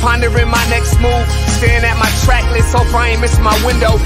Pondering my next move, staring at my track list, hope I ain't miss my window.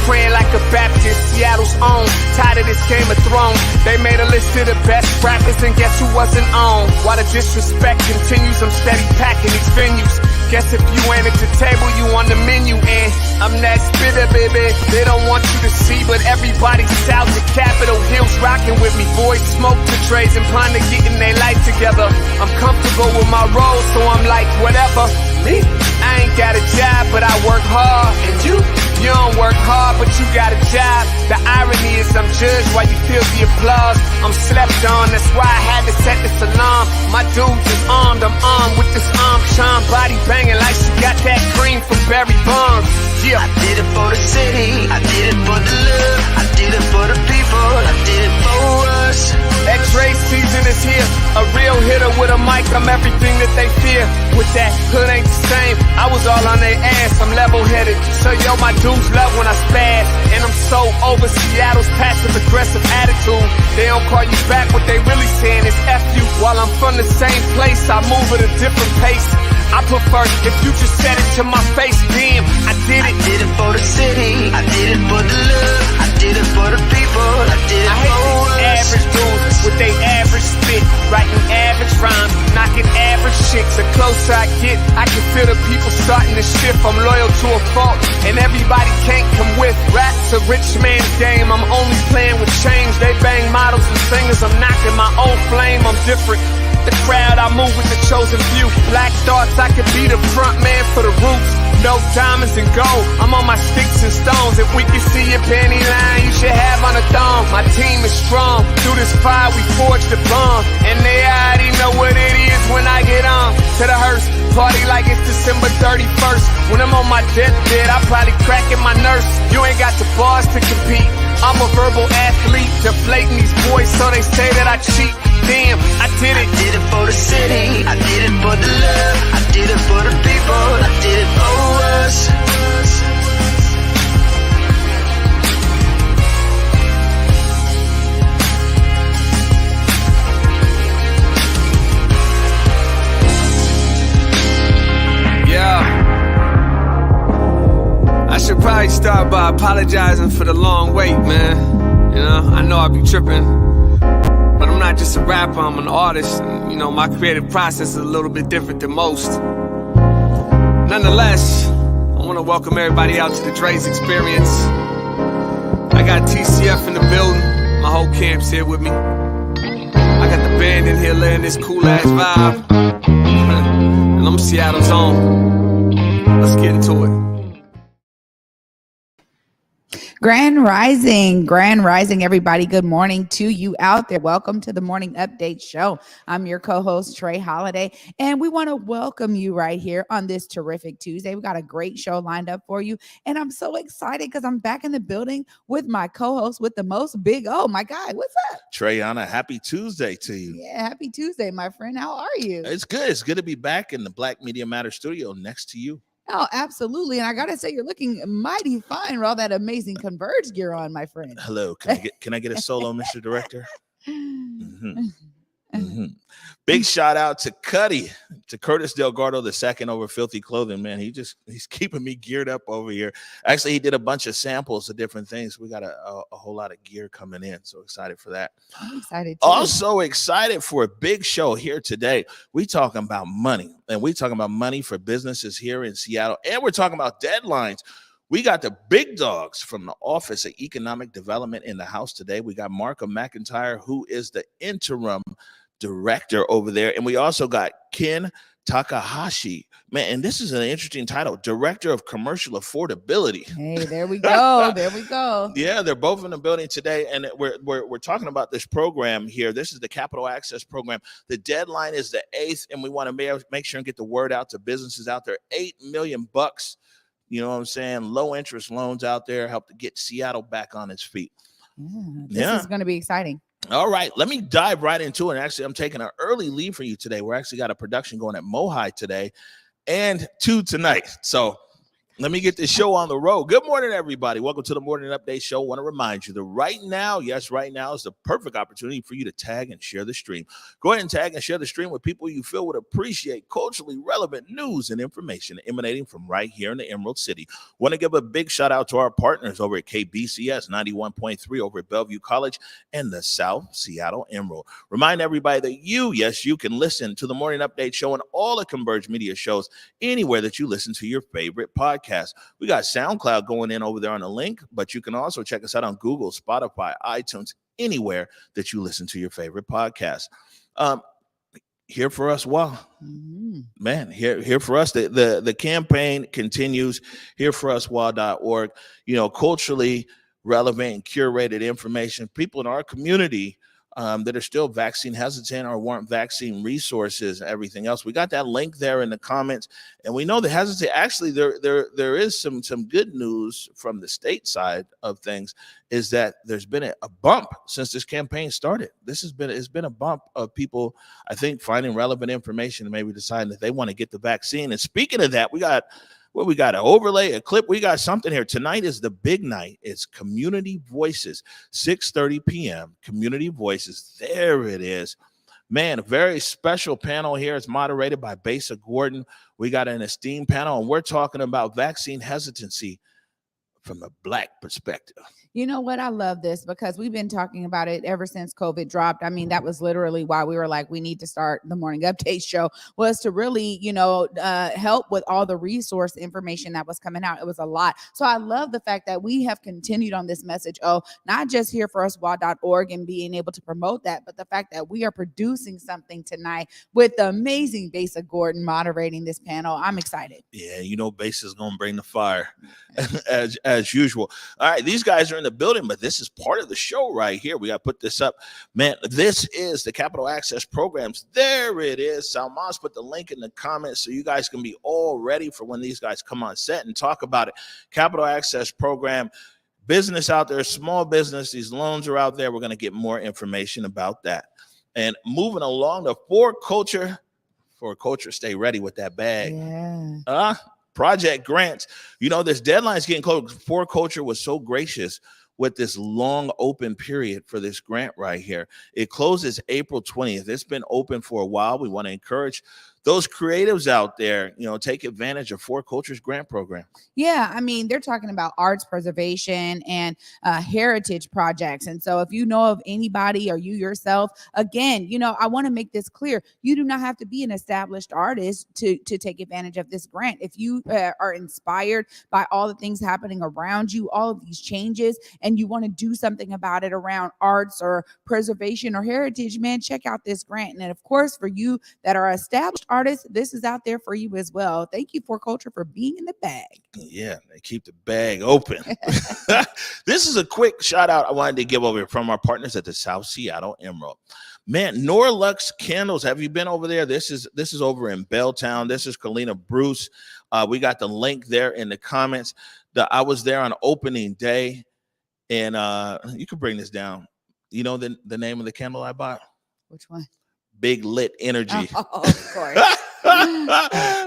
Praying like a Baptist, Seattle's own. Tired of this Game of Thrones. They made a list of the best rappers, and guess who wasn't on? While the disrespect continues, I'm steady packing these venues. Guess if you ain't at the table, you on the menu. And I'm that spitter, baby. They don't want you to see, but everybody south of Capitol Hill's rocking with me. Boys smoke the trays and ponder getting their life together. I'm comfortable with my role, so I'm like, whatever. I ain't got a job, but I work hard. And you don't work hard, but you got a job. The irony is I'm judged while you feel the applause. I'm slept on, that's why I had to set this alarm. My dudes is armed, I'm armed with this arm charm. Body banging like she got that cream from Barry Bonds. Yeah. I did it for the city, I did it for the love, I did it for the people, I did it for us. X-ray season is here, a real hitter with a mic, I'm everything that they fear. With that, hood ain't the same, I was all on their ass, I'm level-headed. So yo, my dudes love when I spaz, and I'm so over Seattle's passive-aggressive attitude. They don't call you back, what they really saying is F you. While I'm from the same place, I move at a different pace. I prefer if you just said it to my face, damn, I did it. I did it for the city, I did it for the love, I did it for the people, I did it for us. Average dudes with they average spit, writing average rhymes, knocking average chicks. The closer I get, I can feel the people starting to shift. I'm loyal to a fault, and everybody can't come with. Rap's a rich man's game, I'm only playing with change. They bang models and singers, I'm knocking my own flame, I'm different. The crowd, I move with the chosen few. Black thoughts, I could be the front man for the roots. No diamonds and gold, I'm on my sticks and stones. If we can see your panty line, you should have on a thong. My team is strong, through this fire we forged a bond. And they already know what it is when I get on. To the hearse, party like it's December 31st. When I'm on my deathbed, I probably cracking my nurse. You ain't got the bars to compete. I'm a verbal athlete, deflating these boys so they say that I cheat. Damn, I did it. I did it for the city, I did it for the love, I did it for the people, I did it for us. Yeah. I should probably start by apologizing for the long wait, man. You know, I know I be tripping. But I'm not just a rapper, I'm an artist. And, you know, my creative process is a little bit different than most. Nonetheless, I want to welcome everybody out to the Dre's Experience. I got TCF in the building. My whole camp's here with me. I got the band in here laying this cool-ass vibe. And I'm Seattle's own. Let's get into it. Grand Rising, everybody. Good morning to you out there. Welcome to the Morning Update Show. I'm your co-host, Trey Holiday, and we want to welcome you right here on this terrific Tuesday. We got a great show lined up for you, and I'm so excited because I'm back in the building with my co-host with the most, Big O. My guy, what's up? Treyana, happy Tuesday to you. Yeah, happy Tuesday, my friend. How are you? It's good. It's good to be back in the Black Media Matter studio next to you. Oh, absolutely. And I gotta say, you're looking mighty fine with all that amazing Converge gear on, my friend. Hello. Can I get a solo, Mr. Director? Mm-hmm. Mm-hmm. Big shout out to Cuddy, to Curtis Delgado II over Filthy Clothing, man. He's keeping me geared up over here. Actually, he did a bunch of samples of different things. We got a whole lot of gear coming in. So excited for that. I'm excited too. Also excited for a big show here today. We talking about money, and we talking about money for businesses here in Seattle, and we're talking about deadlines. We got the big dogs from the Office of Economic Development in the house today. We got Marca McIntyre, who is the interim director over there. And we also got Ken Takahashi. Man, and this is an interesting title, Director of Commercial Affordability. Hey, there we go. There we go. Yeah, they're both in the building today. And we're talking about this program here. This is the Capital Access Program. The deadline is the 8th, and we want to make sure and get the word out to businesses out there. $8 million. You know what I'm saying? Low interest loans out there help to get Seattle back on its feet. This is going to be exciting. All right, let me dive right into it. Actually, I'm taking an early leave for you today. We're actually got a production going at Mohai today and 2 tonight. So Let me get this show on the road. Good morning, everybody. Welcome to the Morning Update Show. I want to remind you that right now is the perfect opportunity for you to tag and share the stream. Go ahead and tag and share the stream with people you feel would appreciate culturally relevant news and information emanating from right here in the Emerald City. Want to give a big shout out to our partners over at KBCS 91.3 over at Bellevue College and the South Seattle Emerald. Remind everybody that you can listen to the Morning Update Show and all the Converge Media shows anywhere that you listen to your favorite podcast. We got SoundCloud going in over there on the link, but you can also check us out on Google, Spotify, iTunes, anywhere that you listen to your favorite podcast. Here for us, man, here for us. The campaign continues. Hereforuswhy.org. Culturally relevant and curated information. People in our community that are still vaccine hesitant or want vaccine resources, everything else. We got that link there in the comments, and we know the hesitant. Actually, there is some good news from the state side of things, is that there's been a bump since this campaign started. It's been a bump of people, I think, finding relevant information and maybe deciding that they want to get the vaccine. And speaking of that, we got an overlay, a clip. We got something here. Tonight is the big night. It's Community Voices, 6:30 p.m. Community Voices. There it is. Man, a very special panel here. It's moderated by Besa Gordon. We got an esteemed panel, and we're talking about vaccine hesitancy from a Black perspective. You know what? I love this because we've been talking about it ever since COVID dropped. I mean, that was literally why we were like, we need to start the Morning Update Show, was to really, help with all the resource information that was coming out. It was a lot. So I love the fact that we have continued on this message. Not just hereforuswhy.org and being able to promote that, but the fact that we are producing something tonight with the amazing Besa Gordon moderating this panel. I'm excited. Yeah, Besa's going to bring the fire as usual. All right, these guys are in the building, but this is part of the show right here. We got to put this up, man. This is the Capital Access Programs. There it is. Salman's put the link in the comments so you guys can be all ready for when these guys come on set and talk about it. Capital Access Program, business out there, small business. These loans are out there. We're going to get more information about that. And moving along, the For Culture, stay ready with that bag. Yeah. Project grants. This deadline is getting close. For Culture was so gracious with this long open period for this grant right here. It closes April 20th. It's been open for a while. We want to encourage those creatives out there, take advantage of For Culture's grant program. Yeah, I mean, they're talking about arts preservation and heritage projects. And so if you know of anybody or you yourself, again, I want to make this clear. You do not have to be an established artist to take advantage of this grant. If you are inspired by all the things happening around you, all of these changes, and you want to do something about it around arts or preservation or heritage, man, check out this grant. And of course, for you that are established artists, this is out there for you as well. Thank you, For Culture, for being in the bag. Yeah, they keep the bag open. This is a quick shout out I wanted to give over from our partners at the South Seattle Emerald. Man, Norlux Candles. Have you been over there? This is over in Belltown. This is Kalina Bruce. We got the link there in the comments. I was there on opening day, and you can bring this down. You know the name of the candle I bought? Which one? Big Lit Energy. Oh, of course.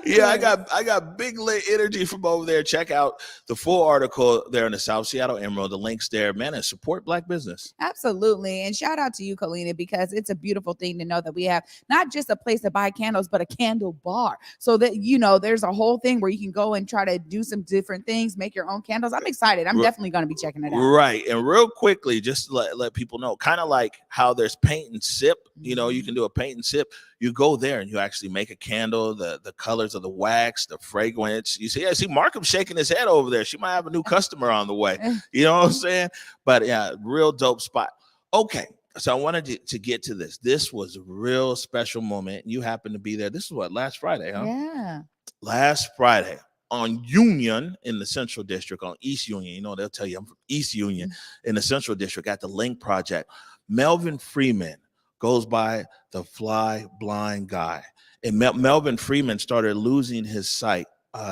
Yeah, I got Big Lit Energy from over there. Check out the full article there in the South Seattle Emerald. The link's there, man, and support Black business. Absolutely. And shout out to you, Kalina, because it's a beautiful thing to know that we have not just a place to buy candles, but a candle bar. So that, there's a whole thing where you can go and try to do some different things, make your own candles. I'm excited. I'm definitely going to be checking it out. Right. And real quickly, just to let people know, kind of like how there's paint and sip, you can do a paint and sip. You go there and you actually make a candle, the colors of the wax, the fragrance. I see Markham shaking his head over there. She might have a new customer on the way. You know what I'm saying? But yeah, real dope spot. Okay. So I wanted to get to this. This was a real special moment. You happened to be there. This is last Friday, huh? Yeah. Last Friday on Union in the Central District, on East Union. They'll tell you I'm from East Union in the Central District at the Link Project. Melvin Freeman goes by the Fly Blind Guy. And Melvin Freeman started losing his sight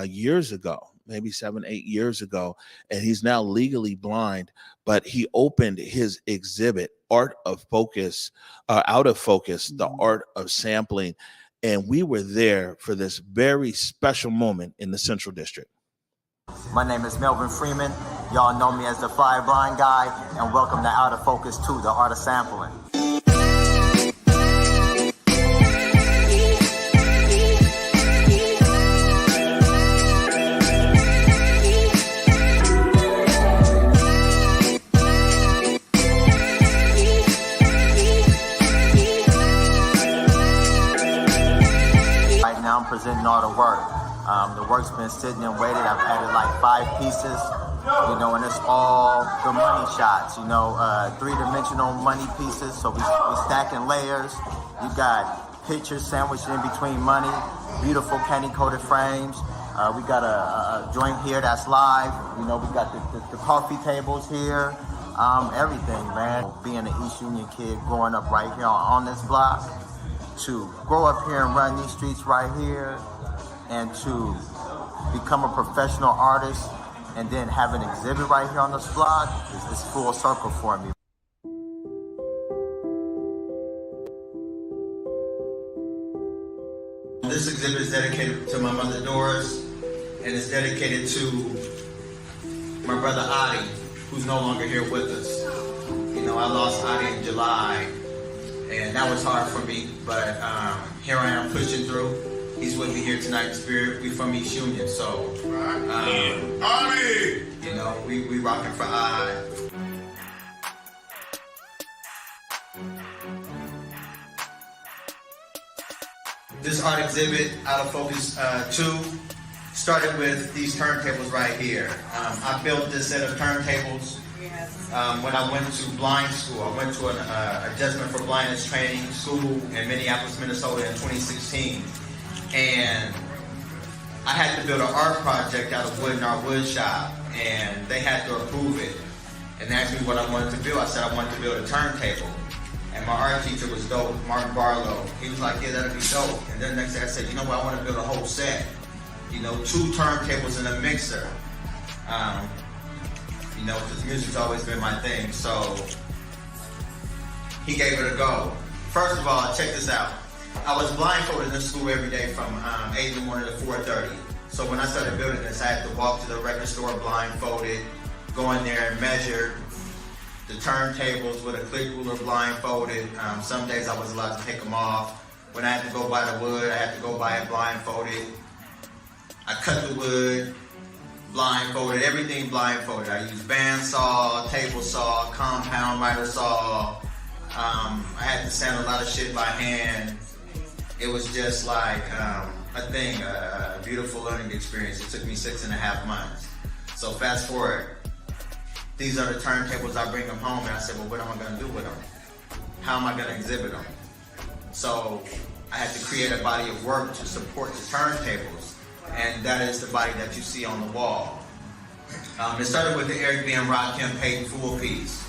years ago, maybe 7-8 years ago, and he's now legally blind. But he opened his exhibit, Out of Focus, the art of sampling. And we were there for this very special moment in the Central District. My name is Melvin Freeman. Y'all know me as the Fly Blind Guy, and welcome to Out of Focus 2, the art of sampling. Right now I'm presenting all the work. The work's been sitting and waited. I've added like 5 pieces, and it's all the money shots, 3-dimensional money pieces. So we stacking layers. You got pictures sandwiched in between money, beautiful candy-coated frames. We got a joint here that's live. We got the coffee tables here. Everything, man. Being an East Union kid growing up right here on this block, to grow up here and run these streets right here, and to become a professional artist and then have an exhibit right here on this block is full circle for me. This exhibit is dedicated to my mother Doris, and it's dedicated to my brother Adi, who's no longer here with us. I lost Adi in July, and that was hard for me, but here I am pushing through. He's with me here tonight in spirit. We from East Union, so we rocking for I. This art exhibit, Out of Focus 2, started with these turntables right here. I built this set of turntables when I went to blind school. I went to an adjustment for blindness training school in Minneapolis, Minnesota in 2016. And I had to build an art project out of wood in our wood shop, and they had to approve it. And they asked me what I wanted to build. I said I wanted to build a turntable. And my art teacher was dope, Martin Barlow. He was like, yeah, that'd be dope. And then the next day I said, I want to build a whole set. 2 turntables and a mixer. Because music's always been my thing. So he gave it a go. First of all, check this out. I was blindfolded in school every day from 8 in the morning to 4:30. So when I started building this, I had to walk to the record store blindfolded, go in there and measure the turntables with a click ruler blindfolded. Some days I was allowed to take them off. When I had to go buy the wood, I had to go buy it blindfolded. I cut the wood, blindfolded, everything blindfolded. I used bandsaw, table saw, compound miter saw. I had to sand a lot of shit by hand. It was just like a beautiful learning experience. It took me 6.5 months. So fast forward, these are the turntables. I bring them home and I said, well, what am I gonna do with them? How am I gonna exhibit them? So I had to create a body of work to support the turntables, and that is the body that you see on the wall. It started with the Eric B. and Rakim paid in full piece.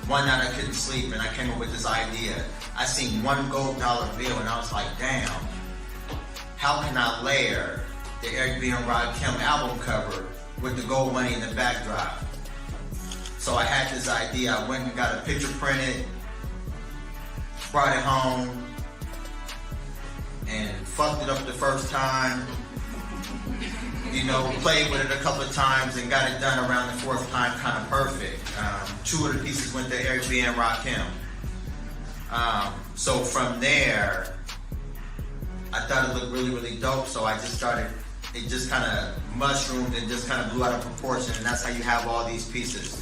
One night I couldn't sleep and I came up with this idea. I seen $1 gold bill and I was like, damn, how can I layer the Eric B. and Rakim album cover with the gold money in the backdrop? So I had this idea. I went and got a picture printed, brought it home, and fucked it up the first time. Played with it a couple of times and got it done around the 4th time kind of perfect. 2 of the pieces went to Eric B. and Rakim. So from there, I thought it looked really, really dope, so I just started, it just kind of mushroomed and just kind of blew out of proportion, and that's how you have all these pieces.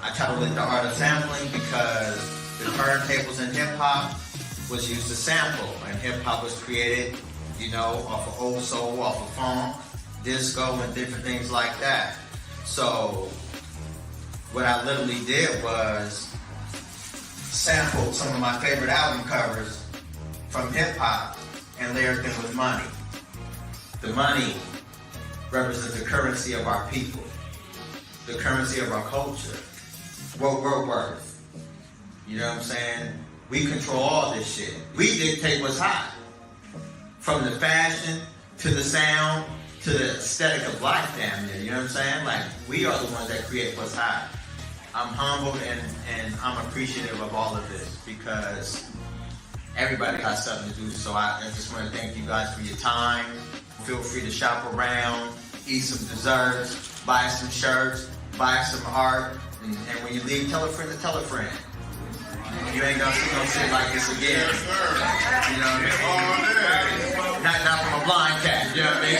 I titled it The Art of Sampling because the turntables in hip-hop was used to sample, and hip-hop was created, off of old soul, off of funk, disco, and different things like that. So what I literally did was sample some of my favorite album covers from hip-hop and layered them with money. The money represents the currency of our people, the currency of our culture, what we're worth. You know what I'm saying? We control all this shit. We dictate what's hot. From the fashion, to the sound, to the aesthetic of life, damn near. You know what I'm saying? Like, we are the ones that create what's hot. I'm humbled and I'm appreciative of all of this because everybody got something to do. So I just want to thank you guys for your time. Feel free to shop around, eat some desserts, buy some shirts, buy some art, and when you leave, tell a friend to tell a friend. You ain't gonna see no shit like this again. You know what I mean? Not from a blind cat. You know what I mean?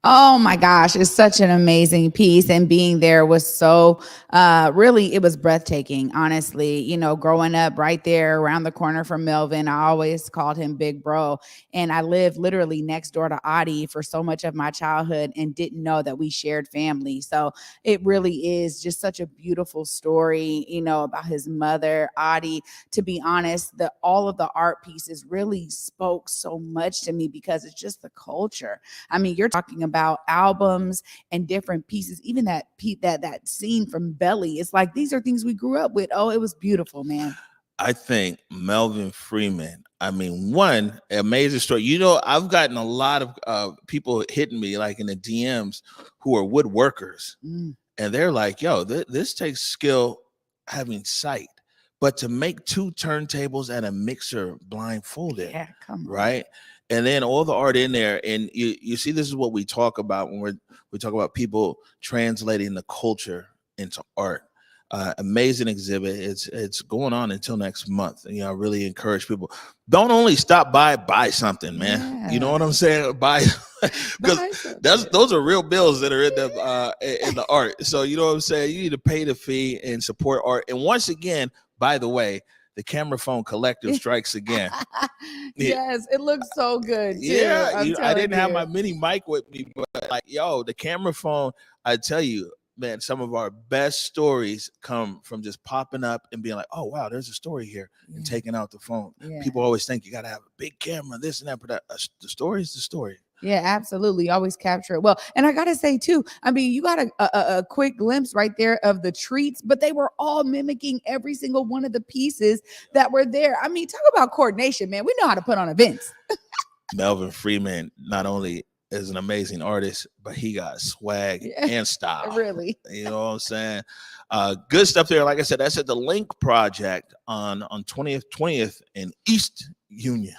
Oh my gosh, it's such an amazing piece. And being there was so really, it was breathtaking, honestly. You know, growing up right there around the corner from Melvin, I always called him Big Bro. And I lived literally next door to Audie for so much of my childhood and didn't know that we shared family. So it really is just such a beautiful story, you know, about his mother, Audie. To be honest, all of the art pieces really spoke so much to me because it's just the culture. I mean, you're talking about albums and different pieces, even that scene from Belly. It's like these are things we grew up with. Oh, it was beautiful, man. I think Melvin Freeman, I mean, one amazing story. You know, I've gotten a lot of people hitting me like in the DMs who are woodworkers. And they're like, yo, this takes skill having sight. But to make 2 turntables and a mixer blindfolded, Yeah, come on. right? And then all the art in there. And you see, this is what we talk about when we talk about people translating the culture into art. Amazing exhibit. It's going on until next month. And, you know, I really encourage people, don't only stop by, buy something, man. Yeah. You know what I'm saying? Buy, because those are real bills that are in the art. So you know what I'm saying? You need to pay the fee and support art. And once again, by the way, the Camera Phone Collective strikes again. Yes, it looks so good too. Yeah, I didn't have my mini mic with me, but like, yo, the Camera Phone, I tell you, man, some of our best stories come from just popping up and being like, oh, wow, there's a story here, and taking out the phone. Yeah. People always think you got to have a big camera, this and that, but the story is the story. Yeah, absolutely. Always capture it well. And I got to say, too, I mean, you got a quick glimpse right there of the treats, but they were all mimicking every single one of the pieces that were there. I mean, talk about coordination, man. We know how to put on events. Melvin Freeman not only is an amazing artist, but he got swag and style. Really. You know what I'm saying? Good stuff there. Like I said, that's at the Link Project on 20th in East Union.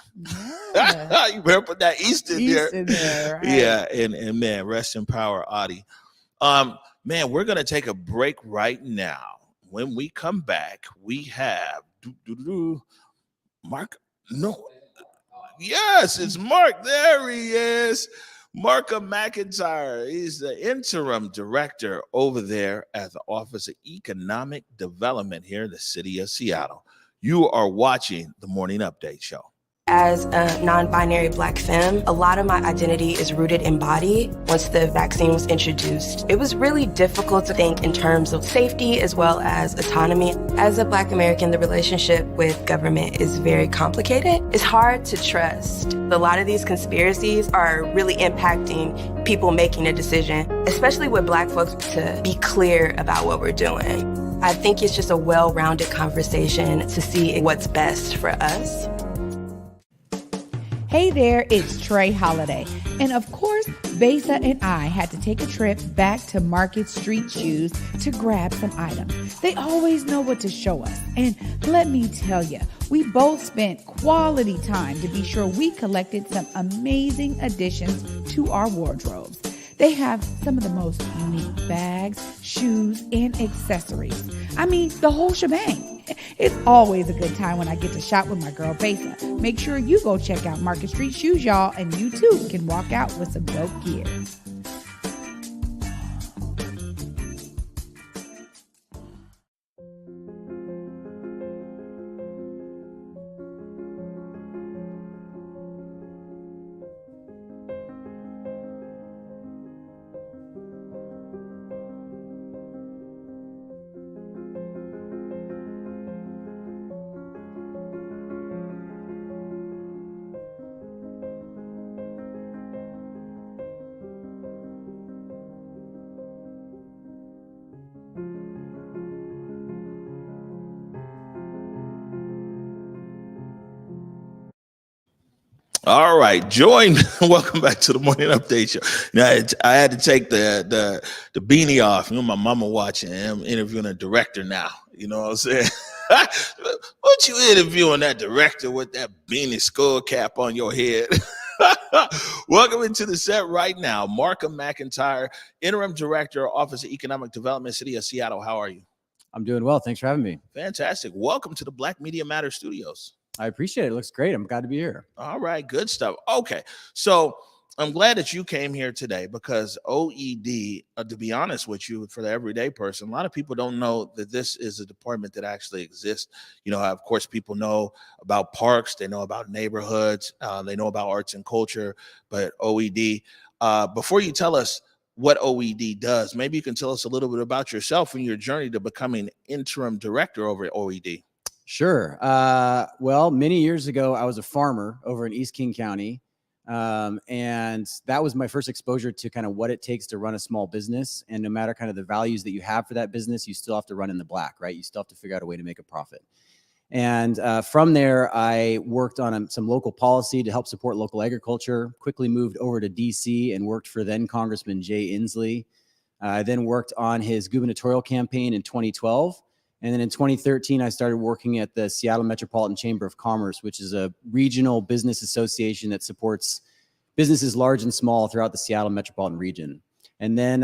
Yeah. You better put that East in there. Right? Yeah, and man, rest in power, Audie. Man, we're gonna take a break right now. When we come back, we have Mark. No, yes, it's Mark. There he is. Marca McIntyre. He's the interim director over there at the Office of Economic Development here in the city of Seattle. You are watching the Morning Update Show. As a non-binary Black femme, a lot of my identity is rooted in body. Once the vaccine was introduced, it was really difficult to think in terms of safety as well as autonomy. As a Black American, the relationship with government is very complicated. It's hard to trust. A lot of these conspiracies are really impacting people making a decision, especially with Black folks, to be clear about what we're doing. I think it's just a well-rounded conversation to see what's best for us. Hey there, it's Trey Holiday. And of course, Besa and I had to take a trip back to Market Street Shoes to grab some items. They always know what to show us. And let me tell you, we both spent quality time to be sure we collected some amazing additions to our wardrobes. They have some of the most unique bags, shoes, and accessories. I mean, the whole shebang. It's always a good time when I get to shop with my girl Besa. Make sure you go check out Market Street Shoes, y'all, and you too can walk out with some dope gear. All right, welcome back to the morning update show. Now I had to take the beanie off. You know, my mama watching. I'm interviewing a director now. You know what I'm saying? What you interviewing that director with that beanie skull cap on your head? Welcome into the set right now, Markham McIntyre, Interim Director, Office of Economic Development, City of Seattle. How are you? I'm doing well. Thanks for having me. Fantastic. Welcome to the Black Media Matter Studios. I appreciate it. It looks great. I'm glad to be here. All right, good stuff. Okay, so I'm glad that you came here today because OED, to be honest with you, for the everyday person, a lot of people don't know that this is a department that actually exists. You know, of course, people know about parks, they know about neighborhoods, they know about arts and culture, but OED, before you tell us what OED does, maybe you can tell us a little bit about yourself and your journey to becoming interim director over at OED. Sure. Well, many years ago, I was a farmer over in East King County. And that was my first exposure to kind of what it takes to run a small business. And no matter kind of the values that you have for that business, you still have to run in the black, right? You still have to figure out a way to make a profit. And from there, I worked on some local policy to help support local agriculture, quickly moved over to DC and worked for then Congressman Jay Inslee. I then worked on his gubernatorial campaign in 2012. And then in 2013, I started working at the Seattle Metropolitan Chamber of Commerce, which is a regional business association that supports businesses large and small throughout the Seattle metropolitan region. And then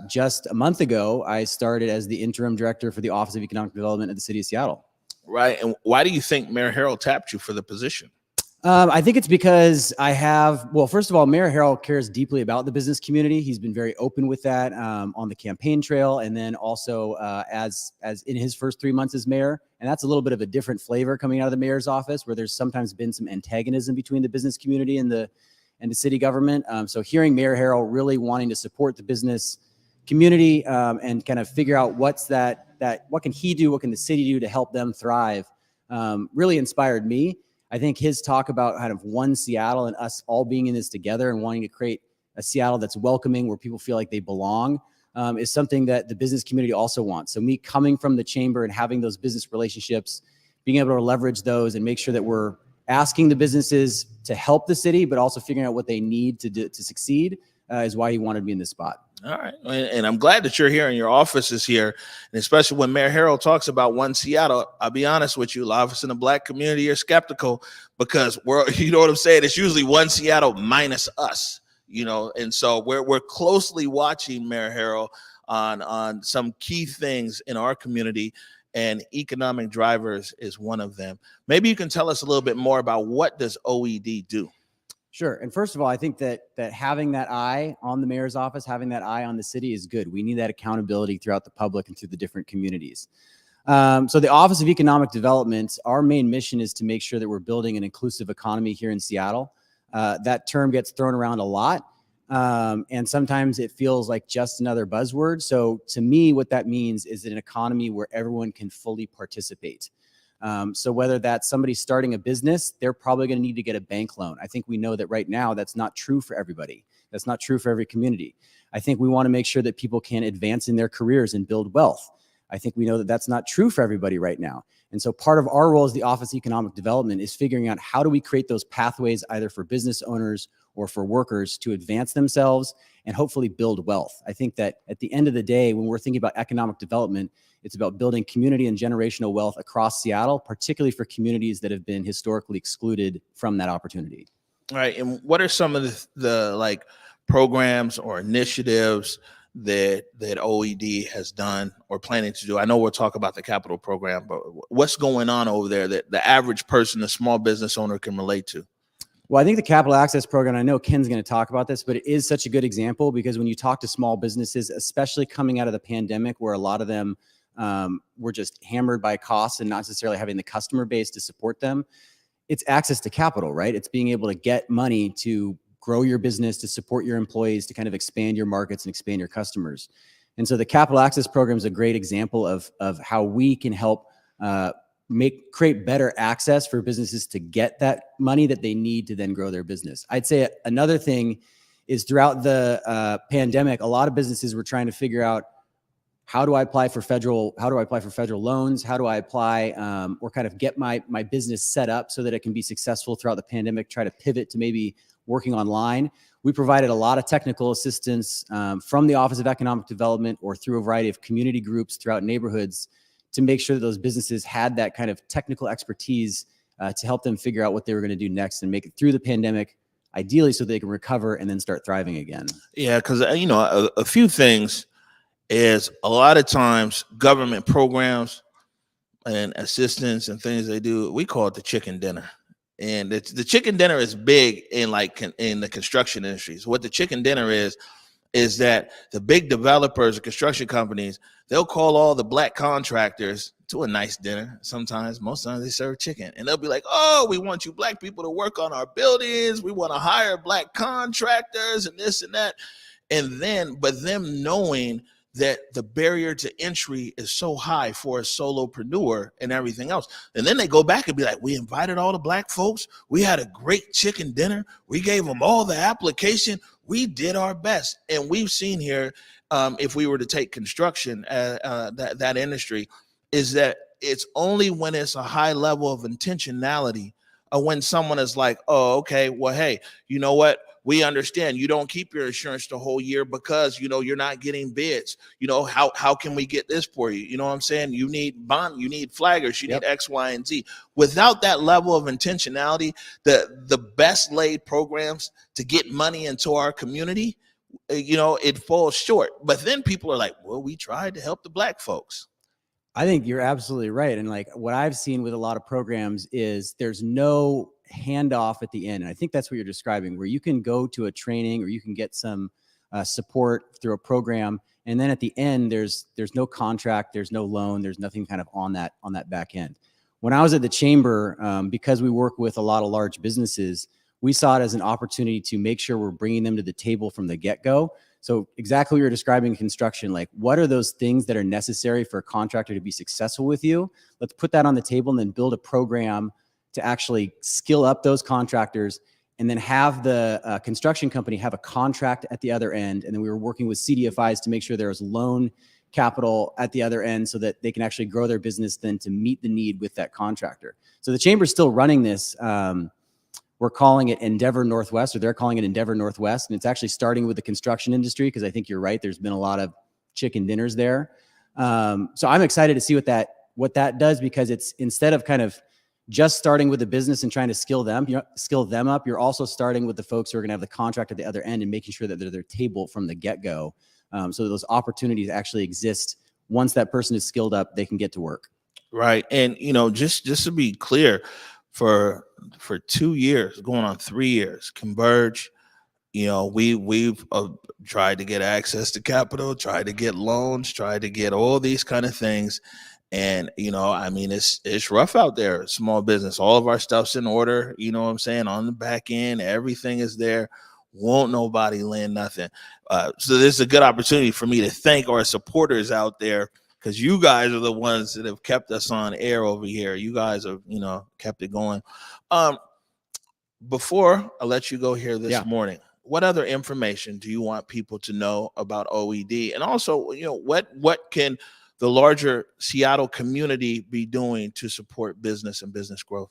just a month ago, I started as the interim director for the Office of Economic Development at the City of Seattle. Right. And why do you think Mayor Harrell tapped you for the position? I think it's because first of all, Mayor Harrell cares deeply about the business community. He's been very open with that on the campaign trail. And then also as in his first 3 months as mayor. And that's a little bit of a different flavor coming out of the mayor's office, where there's sometimes been some antagonism between the business community and the city government. So hearing Mayor Harrell really wanting to support the business community and kind of figure out what can he do, what can the city do to help them thrive, really inspired me. I think his talk about kind of one Seattle and us all being in this together and wanting to create a Seattle that's welcoming, where people feel like they belong, is something that the business community also wants. So me coming from the chamber and having those business relationships, being able to leverage those and make sure that we're asking the businesses to help the city, but also figuring out what they need to succeed is why he wanted me in this spot. All right. And I'm glad that you're here and your office is here. And especially when Mayor Harrell talks about one Seattle, I'll be honest with you, a lot of us in the Black community are skeptical because you know what I'm saying? It's usually one Seattle minus us, you know, and so we're closely watching Mayor Harrell on some key things in our community, and economic drivers is one of them. Maybe you can tell us a little bit more about what does OED do? Sure. And first of all, I think that having that eye on the mayor's office, having that eye on the city is good. We need that accountability throughout the public and through the different communities. So the Office of Economic Development, our main mission is to make sure that we're building an inclusive economy here in Seattle. That term gets thrown around a lot. And sometimes it feels like just another buzzword. So to me, what that means is an economy where everyone can fully participate. So whether that's somebody starting a business, they're probably going to need to get a bank loan. I think we know that right now that's not true for everybody. That's not true for every community. I think we want to make sure that people can advance in their careers and build wealth. I think we know that that's not true for everybody right now. And so part of our role as the Office of Economic Development is figuring out how do we create those pathways either for business owners or for workers to advance themselves and hopefully build wealth. I think that at the end of the day, when we're thinking about economic development, it's about building community and generational wealth across Seattle, particularly for communities that have been historically excluded from that opportunity. All right. And what are some of the like programs or initiatives that OED has done or planning to do? I know we'll talk about the capital program, but what's going on over there that the average person, the small business owner, can relate to? Well, I think the Capital Access Program, I know Ken's going to talk about this, but it is such a good example because when you talk to small businesses, especially coming out of the pandemic, where a lot of them were just hammered by costs and not necessarily having the customer base to support them, it's access to capital, right? It's being able to get money to grow your business, to support your employees, to kind of expand your markets and expand your customers. And so the Capital Access Program is a great example of how we can help create better access for businesses to get that money that they need to then grow their business. I'd say another thing is throughout the pandemic, a lot of businesses were trying to figure out how do I apply for federal loans? How do I apply or kind of get my business set up so that it can be successful throughout the pandemic, try to pivot to maybe working online. We provided a lot of technical assistance from the Office of Economic Development or through a variety of community groups throughout neighborhoods to make sure that those businesses had that kind of technical expertise to help them figure out what they were going to do next and make it through the pandemic, ideally so they can recover and then start thriving again. Yeah, because, a few things is a lot of times government programs and assistance and things they do, we call it the chicken dinner. And the chicken dinner is big in in the construction industries. What the chicken dinner is that the big developers and construction companies, they'll call all the black contractors to a nice dinner. Most times they serve chicken, and they'll be like, oh, we want you black people to work on our buildings. We want to hire black contractors and this and that. But them knowing that the barrier to entry is so high for a solopreneur and everything else. And then they go back and be like, we invited all the black folks. We had a great chicken dinner. We gave them all the application. We did our best. And we've seen here, if we were to take construction, that industry, is that it's only when it's a high level of intentionality, when someone is like, oh, okay, well, hey, you know what? We understand you don't keep your insurance the whole year because, you're not getting bids. How can we get this for you? You know what I'm saying? You need bond, you need flaggers, you need X, Y, and Z. Without that level of intentionality, the best laid programs to get money into our community, it falls short. But then people are like, well, we tried to help the black folks. I think you're absolutely right. And like what I've seen with a lot of programs is there's no handoff at the end. And I think that's what you're describing, where you can go to a training or you can get some support through a program. And then at the end, there's no contract, there's no loan, there's nothing kind of on that back end. When I was at the chamber, because we work with a lot of large businesses, we saw it as an opportunity to make sure we're bringing them to the table from the get-go. So exactly what you're describing in construction, like what are those things that are necessary for a contractor to be successful with you? Let's put that on the table and then build a program to actually skill up those contractors and then have the construction company have a contract at the other end. And then we were working with CDFIs to make sure there was loan capital at the other end so that they can actually grow their business then to meet the need with that contractor. So the chamber's still running this. We're calling it Endeavor Northwest, or they're calling it Endeavor Northwest. And it's actually starting with the construction industry, because I think you're right. There's been a lot of chicken dinners there. So I'm excited to see what that does, because it's, instead of kind of just starting with the business and trying to skill them up, you're also starting with the folks who are going to have the contract at the other end and making sure that they're their table from the get-go. So that those opportunities actually exist. Once that person is skilled up, they can get to work. Right. And, just to be clear, for 2 years, going on 3 years, Converge, we've tried to get access to capital, tried to get loans, tried to get all these kind of things. And, it's rough out there, small business. All of our stuff's in order, on the back end, everything is there. Won't nobody lend nothing. So this is a good opportunity for me to thank our supporters out there, because you guys are the ones that have kept us on air over here. You guys have, kept it going. Before I let you go here this morning, what other information do you want people to know about OED? And also, what can the larger Seattle community be doing to support business and business growth?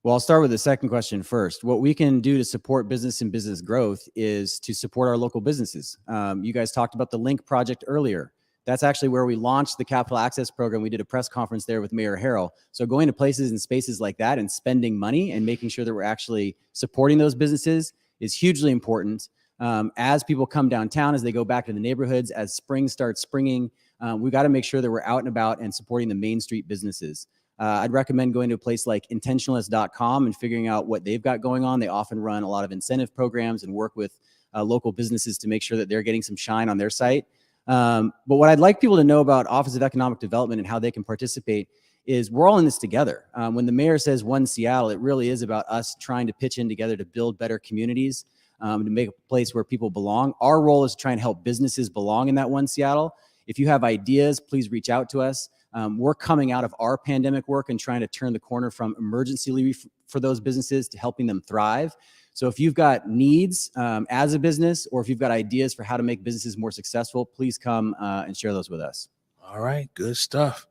Well, I'll start with the second question first. What we can do to support business and business growth is to support our local businesses. You guys talked about the Link project earlier. That's actually where we launched the Capital Access Program. We did a press conference there with Mayor Harrell. So going to places and spaces like that and spending money and making sure that we're actually supporting those businesses is hugely important. As people come downtown, as they go back to the neighborhoods, as spring starts springing, we've got to make sure that we're out and about and supporting the Main Street businesses. I'd recommend going to a place like intentionalist.com and figuring out what they've got going on. They often run a lot of incentive programs and work with local businesses to make sure that they're getting some shine on their site. But what I'd like people to know about Office of Economic Development and how they can participate is we're all in this together. When the mayor says One Seattle, it really is about us trying to pitch in together to build better communities, to make a place where people belong. Our role is to try and help businesses belong in that One Seattle. If you have ideas, please reach out to us. We're coming out of our pandemic work and trying to turn the corner from emergency leave for those businesses to helping them thrive. So if you've got needs as a business, or if you've got ideas for how to make businesses more successful, please come and share those with us. All right, good stuff.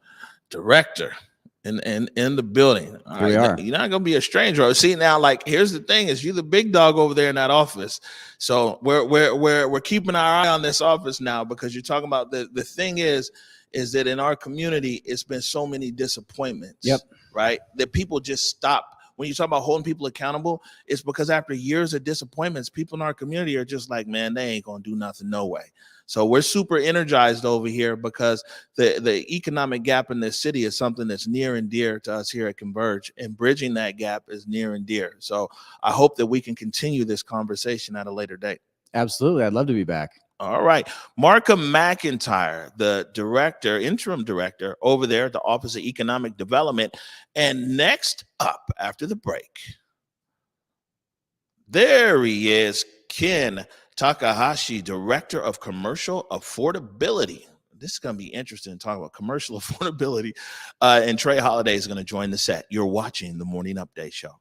Director in the building. All Here we right, are. you're not gonna be a stranger. See, now, like, here's the thing: is you the big dog over there in that office. So we're keeping our eye on this office now, because you're talking about the thing is that in our community, it's been so many disappointments. Yep. Right. That people just stop. When you talk about holding people accountable, it's because after years of disappointments, people in our community are just like, man, they ain't gonna do nothing, no way. So we're super energized over here, because the economic gap in this city is something that's near and dear to us here at Converge, and bridging that gap is near and dear. So I hope that we can continue this conversation at a later date. Absolutely. I'd love to be back. All right. Marca McIntyre, the director, interim director over there at the Office of Economic Development. And next up after the break, there he is, Ken Takahashi, Director of Commercial Affordability. This is going to be interesting to talk about commercial affordability. And Trey Holiday is going to join the set. You're watching the Morning Update Show.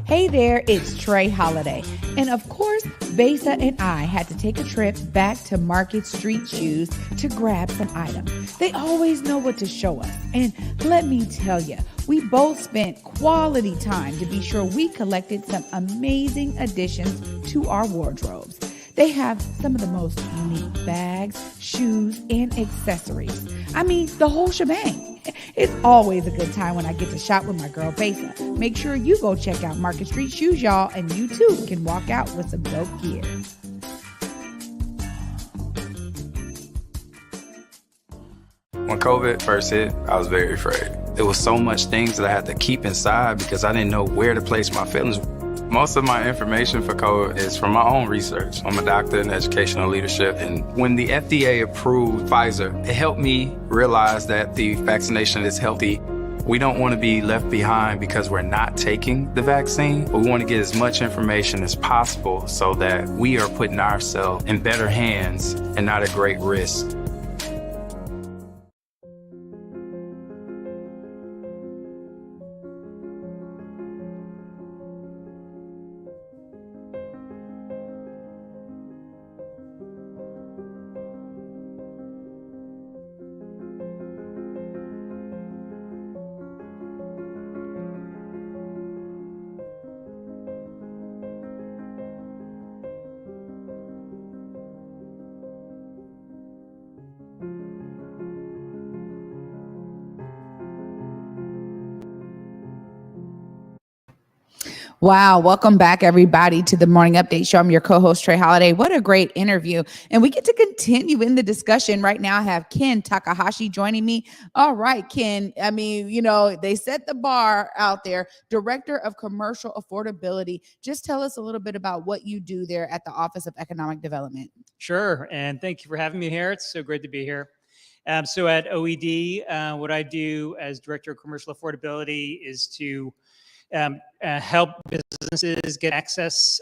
Hey there, it's Trey Holiday. And of course, Besa and I had to take a trip back to Market Street Shoes to grab some items. They always know what to show us. And let me tell you, we both spent quality time to be sure we collected some amazing additions to our wardrobes. They have some of the most unique bags, shoes, and accessories. I mean, the whole shebang. It's always a good time when I get to shop with my girl Besa. Make sure you go check out Market Street Shoes, y'all, and you too can walk out with some dope gear. When COVID first hit, I was very afraid. There was so much things that I had to keep inside because I didn't know where to place my feelings. Most of my information for COVID is from my own research. I'm a doctor in educational leadership, and when the FDA approved Pfizer, it helped me realize that the vaccination is healthy. We don't want to be left behind because we're not taking the vaccine, but we want to get as much information as possible so that we are putting ourselves in better hands and not at great risk. Wow. Welcome back, everybody, to the Morning Update Show. I'm your co-host, Trey Holiday. What a great interview. And we get to continue in the discussion. Right now, I have Ken Takahashi joining me. All right, Ken. I mean, you know, they set the bar out there. Director of Commercial Affordability. Just tell us a little bit about what you do there at the Office of Economic Development. Sure. And thank you for having me here. It's so great to be here. So at OED, what I do as Director of Commercial Affordability is to help businesses get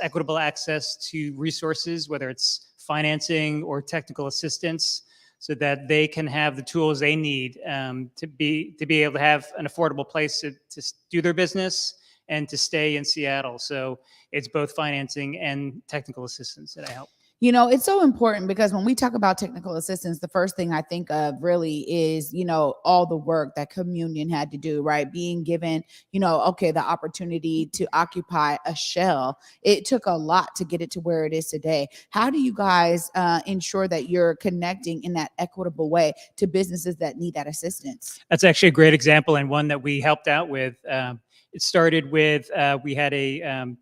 equitable access to resources, whether it's financing or technical assistance, so that they can have the tools they need to be able to have an affordable place to do their business and to stay in Seattle. So it's both financing and technical assistance that I help. You know, it's so important because when we talk about technical assistance, the first thing I think of really is, you know, all the work that Communion had to do, right? Being given, you know, okay, the opportunity to occupy a shell. It took a lot to get it to where it is today. How do you guys ensure that you're connecting in that equitable way to businesses that need that assistance? That's actually a great example, and one that we helped out with. It started with, we had a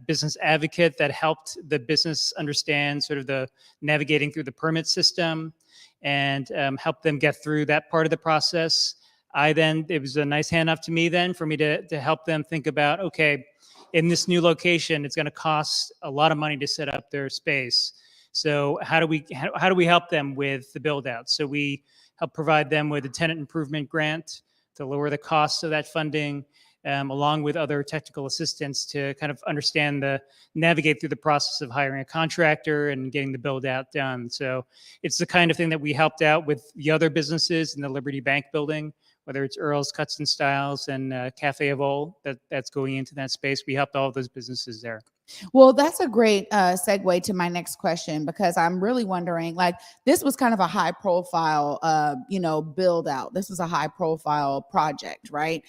business advocate that helped the business understand sort of the navigating through the permit system and help them get through that part of the process. It was a nice handoff to me then for me to help them think about, okay, in this new location, it's going to cost a lot of money to set up their space. So how do we help them with the build out? So we help provide them with a tenant improvement grant to lower the cost of that funding. along with other technical assistants to kind of navigate through the process of hiring a contractor and getting the build out done. So it's the kind of thing that we helped out with the other businesses in the Liberty Bank building, whether it's Earl's Cuts and Styles and Cafe of Old that's going into that space. We helped all of those businesses there. Well, that's a great segue to my next question, because I'm really wondering, like, this was kind of a high profile, build out. This was a high profile project, right?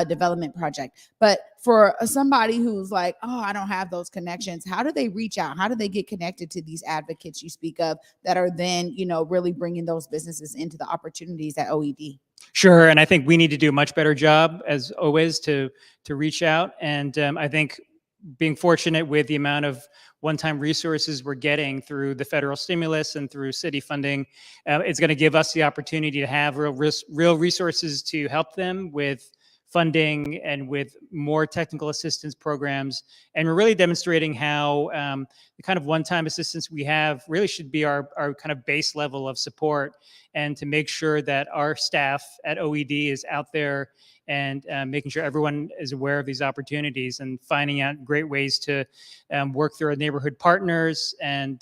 Development project. But for somebody who's like, oh, I don't have those connections, how do they reach out? How do they get connected to these advocates you speak of that are then, really bringing those businesses into the opportunities at OED? Sure. And I think we need to do a much better job, as always, to reach out. And I think being fortunate with the amount of one-time resources we're getting through the federal stimulus and through city funding, it's going to give us the opportunity to have real resources to help them with funding and with more technical assistance programs. And we're really demonstrating how the kind of one-time assistance we have really should be our kind of base level of support, and to make sure that our staff at OED is out there and making sure everyone is aware of these opportunities and finding out great ways to work through our neighborhood partners and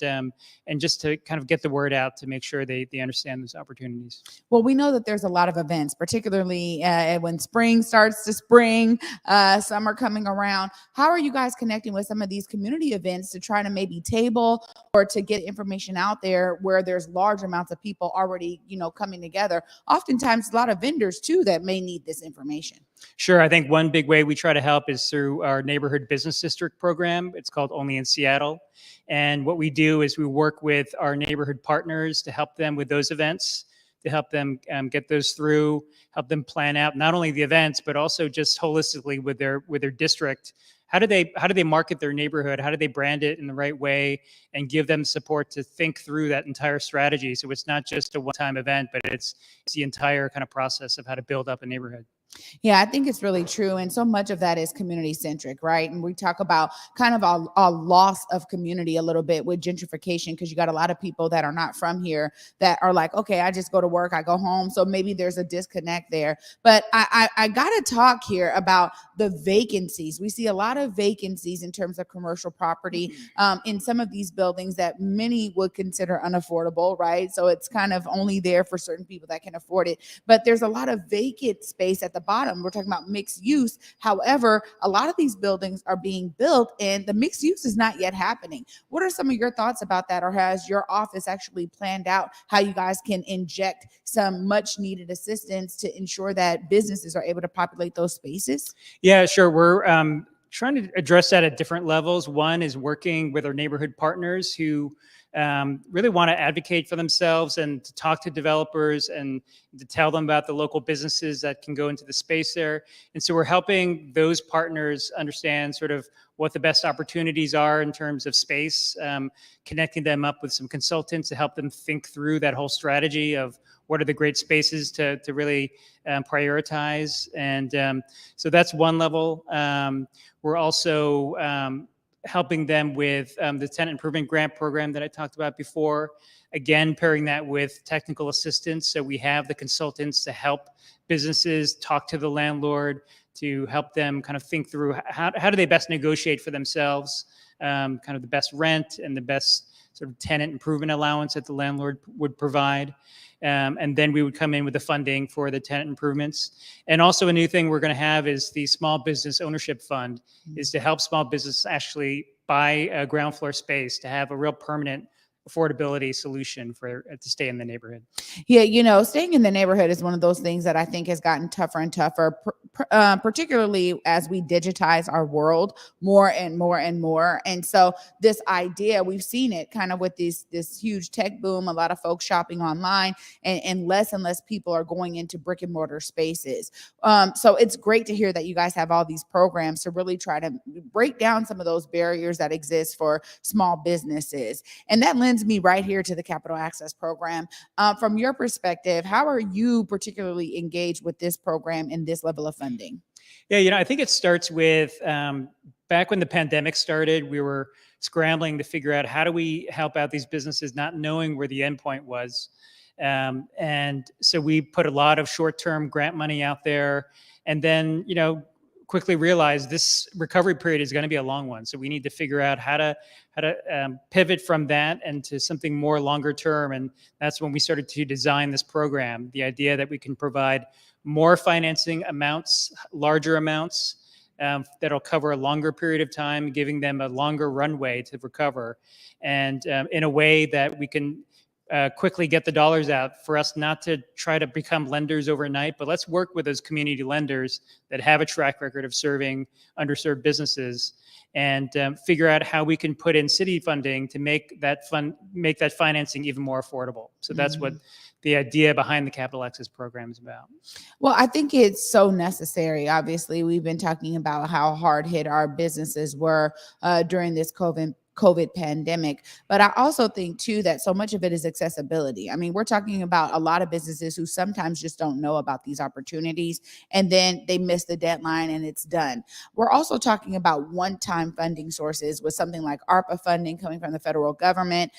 just to kind of get the word out to make sure they understand those opportunities. Well, we know that there's a lot of events, particularly when spring starts to spring, summer coming around. How are you guys connecting with some of these community events to try to maybe table or to get information out there where there's large amounts of people already, coming together? Oftentimes, a lot of vendors too that may need this information. Sure. I think one big way we try to help is through our neighborhood business district program. It's called Only in Seattle. And what we do is we work with our neighborhood partners to help them with those events, to help them get those through, help them plan out not only the events, but also just holistically with their district. How do they market their neighborhood? How do they brand it in the right way and give them support to think through that entire strategy? So it's not just a one-time event, but it's the entire kind of process of how to build up a neighborhood. Yeah, I think it's really true. And so much of that is community centric, right? And we talk about kind of a loss of community a little bit with gentrification, because you got a lot of people that are not from here that are like, okay, I just go to work, I go home. So maybe there's a disconnect there. But I got to talk here about the vacancies. We see a lot of vacancies in terms of commercial property in some of these buildings that many would consider unaffordable, right? So it's kind of only there for certain people that can afford it. But there's a lot of vacant space at the bottom. We're talking about mixed use. However, a lot of these buildings are being built and the mixed use is not yet happening. What are some of your thoughts about that? Or has your office actually planned out how you guys can inject some much needed assistance to ensure that businesses are able to populate those spaces? Yeah, sure. We're trying to address that at different levels. One is working with our neighborhood partners who really want to advocate for themselves and to talk to developers and to tell them about the local businesses that can go into the space there. And so we're helping those partners understand sort of what the best opportunities are in terms of space, connecting them up with some consultants to help them think through that whole strategy of what are the great spaces to really prioritize. And so that's one level. We're also helping them with the tenant improvement grant program that I talked about before. Again, pairing that with technical assistance. So we have the consultants to help businesses talk to the landlord, to help them kind of think through how do they best negotiate for themselves, kind of the best rent and the best sort of tenant improvement allowance that the landlord would provide. And then we would come in with the funding for the tenant improvements. And also a new thing we're going to have is the Small Business Ownership Fund, is to help small business actually buy a ground floor space to have a real permanent affordability solution for to stay in the neighborhood. Yeah, staying in the neighborhood is one of those things that I think has gotten tougher and tougher, particularly as we digitize our world more and more and more. And so this idea, we've seen it kind of with this huge tech boom, a lot of folks shopping online, and less people are going into brick and mortar spaces. So it's great to hear that you guys have all these programs to really try to break down some of those barriers that exist for small businesses. And that lends me right here to the Capital Access Program. From your perspective, how are you particularly engaged with this program and this level of funding? Yeah, I think it starts with back when the pandemic started, we were scrambling to figure out how do we help out these businesses not knowing where the endpoint was. And so we put a lot of short-term grant money out there. And then, quickly realized this recovery period is going to be a long one. So we need to figure out how to pivot from that and to something more longer term. And that's when we started to design this program. The idea that we can provide more financing amounts, larger amounts, that'll cover a longer period of time, giving them a longer runway to recover, and in a way that we can quickly get the dollars out for us not to try to become lenders overnight, but let's work with those community lenders that have a track record of serving underserved businesses and figure out how we can put in city funding to make that financing even more affordable. So that's what the idea behind the Capital Access Program is about. Well, I think it's so necessary. Obviously, we've been talking about how hard hit our businesses were during this COVID pandemic. But I also think too that so much of it is accessibility. I mean, we're talking about a lot of businesses who sometimes just don't know about these opportunities, and then they miss the deadline and it's done. We're also talking about one-time funding sources with something like ARPA funding coming from the federal government.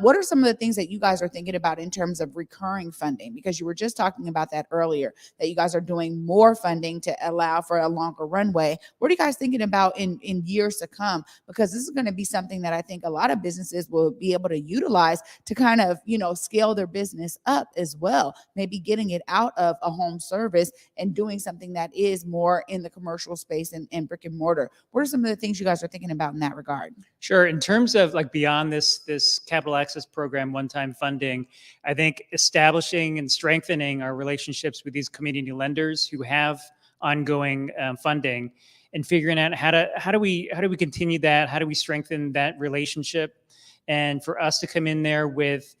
What are some of the things that you guys are thinking about in terms of recurring funding? Because you were just talking about that earlier, that you guys are doing more funding to allow for a longer runway. What are you guys thinking about in years to come? Because this is going to be something that I think a lot of businesses will be able to utilize to kind of, scale their business up as well. Maybe getting it out of a home service and doing something that is more in the commercial space and brick and mortar. What are some of the things you guys are thinking about in that regard? Sure. In terms of like beyond this Capital Access Program one-time funding, I think establishing and strengthening our relationships with these community lenders who have ongoing funding, and figuring out how do we continue that? How do we strengthen that relationship? And for us to come in there with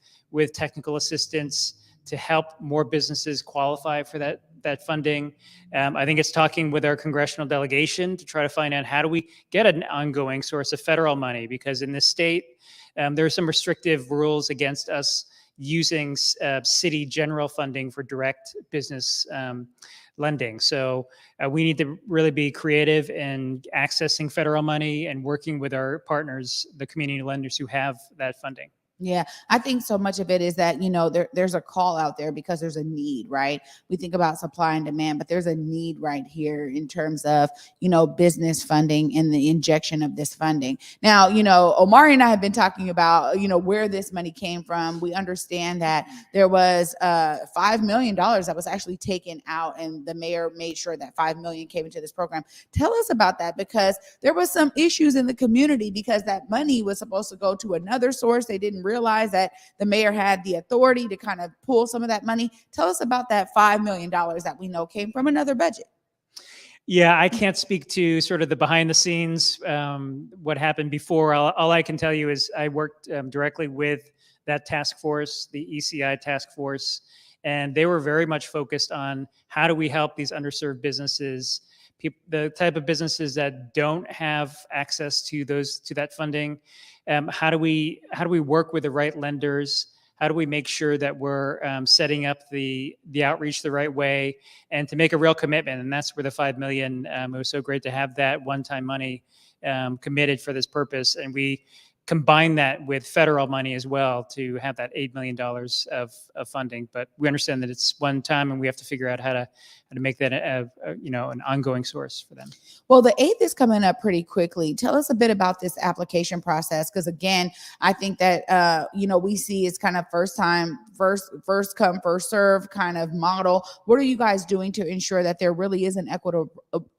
technical assistance to help more businesses qualify for that funding. I think it's talking with our congressional delegation to try to find out how do we get an ongoing source of federal money, because in this state, there are some restrictive rules against us using city general funding for direct business lending. So we need to really be creative in accessing federal money and working with our partners, the community lenders who have that funding. Yeah, I think so much of it is that, there's a call out there because there's a need, right? We think about supply and demand, but there's a need right here in terms of, business funding and the injection of this funding. Now, Omari and I have been talking about, where this money came from. We understand that there was $5 million that was actually taken out, and the mayor made sure that $5 million came into this program. Tell us about that, because there was some issues in the community because that money was supposed to go to another source. They didn't realize that the mayor had the authority to kind of pull some of that money. Tell us about that $5 million that we know came from another budget. Yeah, I can't speak to sort of the behind the scenes, what happened before. All I can tell you is I worked directly with that task force, the ECI task force, and they were very much focused on how do we help these underserved businesses, the type of businesses that don't have access to that funding. How do we work with the right lenders? How do we make sure that we're setting up the outreach the right way, and to make a real commitment? And that's where the $5 million, it was so great to have that one-time money committed for this purpose. And we combine that with federal money as well to have that $8 million of funding. But we understand that it's one time, and we have to figure out how to make that an ongoing source for them. Well, the 8th is coming up pretty quickly. Tell us a bit about this application process, because again, I think that we see it's kind of first come, first serve kind of model. What are you guys doing to ensure that there really is an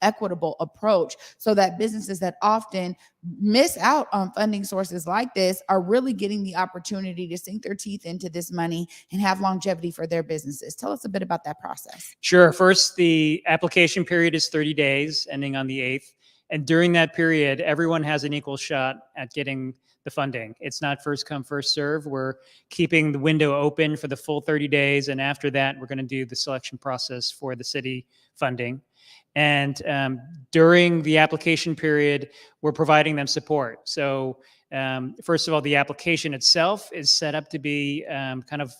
equitable approach, so that businesses that often miss out on funding sources like this are really getting the opportunity to sink their teeth into this money and have longevity for their businesses? Tell us a bit about that process. Sure. First, the application period is 30 days, ending on the 8th. And during that period, everyone has an equal shot at getting the funding. It's not first come, first serve. We're keeping the window open for the full 30 days. And after that, we're going to do the selection process for the city funding. And during the application period, we're providing them support. So first of all, the application itself is set up to be kind of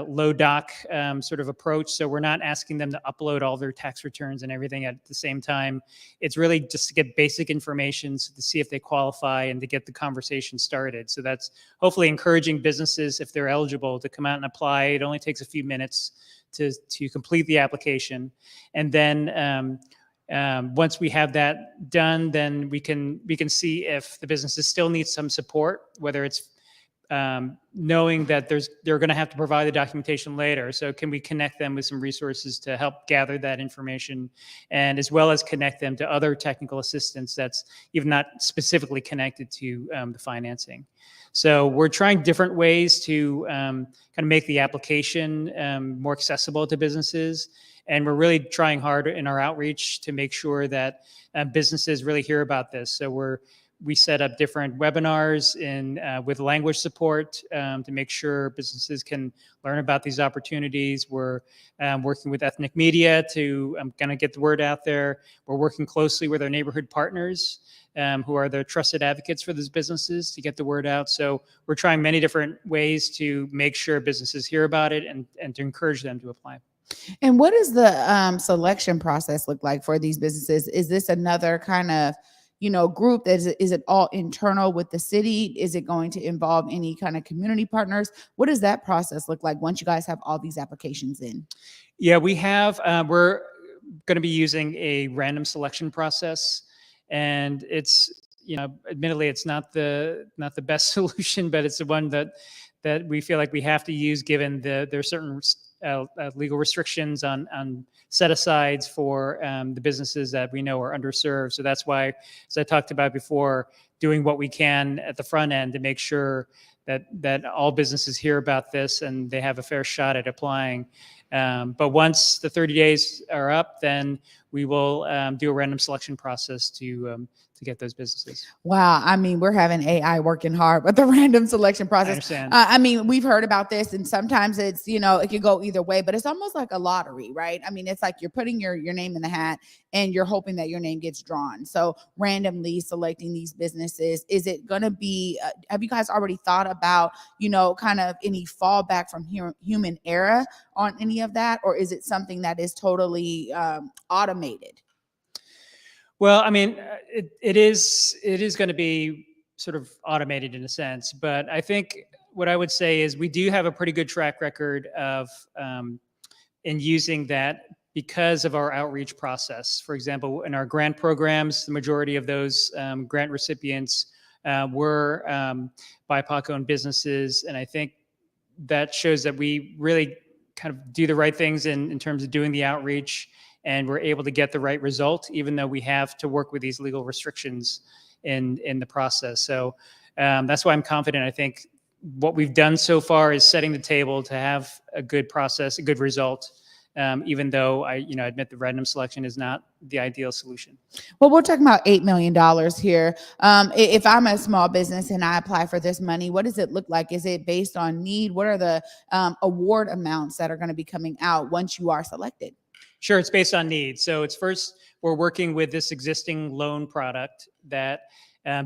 low doc sort of approach. So we're not asking them to upload all their tax returns and everything at the same time. It's really just to get basic information to see if they qualify and to get the conversation started. So that's hopefully encouraging businesses, if they're eligible, to come out and apply. It only takes a few minutes to complete the application. And then Once we have that done, then we can see if the businesses still need some support, whether it's knowing that they're going to have to provide the documentation later. So can we connect them with some resources to help gather that information, and as well as connect them to other technical assistance that's even not specifically connected to the financing. So we're trying different ways to kind of make the application more accessible to businesses. And we're really trying hard in our outreach to make sure that businesses really hear about this. So we set up different webinars with language support to make sure businesses can learn about these opportunities. We're working with ethnic media to kind of get the word out there. We're working closely with our neighborhood partners who are the trusted advocates for these businesses to get the word out. So we're trying many different ways to make sure businesses hear about it and to encourage them to apply. And what does the selection process look like for these businesses? Is this another kind of group? Is it all internal with the city? Is it going to involve any kind of community partners? What does that process look like once you guys have all these applications in? Yeah, we have. We're going to be using a random selection process, and it's admittedly it's not the best solution, but it's the one that we feel like we have to use given there are certain legal restrictions on set-asides for the businesses that we know are underserved. So that's why, as I talked about before, doing what we can at the front end to make sure that all businesses hear about this and they have a fair shot at applying. But once the 30 days are up, then we will do a random selection process to get those businesses. Wow. I mean, we're having AI working hard with the random selection process. I understand. I mean, we've heard about this, and sometimes it's, it can go either way, but it's almost like a lottery, right? I mean, it's like you're putting your name in the hat and you're hoping that your name gets drawn. So randomly selecting these businesses, is it going to be, have you guys already thought about, kind of any fallback from human error on any of that? Or is it something that is totally automated? Well, I mean, it is going to be sort of automated in a sense, but I think what I would say is we do have a pretty good track record of in using that because of our outreach process. For example, in our grant programs, the majority of those grant recipients were BIPOC-owned businesses, and I think that shows that we really kind of do the right things in terms of doing the outreach, and we're able to get the right result, even though we have to work with these legal restrictions in the process. So that's why I'm confident. I think what we've done so far is setting the table to have a good process, a good result, even though I admit the random selection is not the ideal solution. Well, we're talking about $8 million here. If I'm a small business and I apply for this money, what does it look like? Is it based on need? What are the award amounts that are going to be coming out once you are selected? Sure, it's based on need. So it's first, we're working with this existing loan product that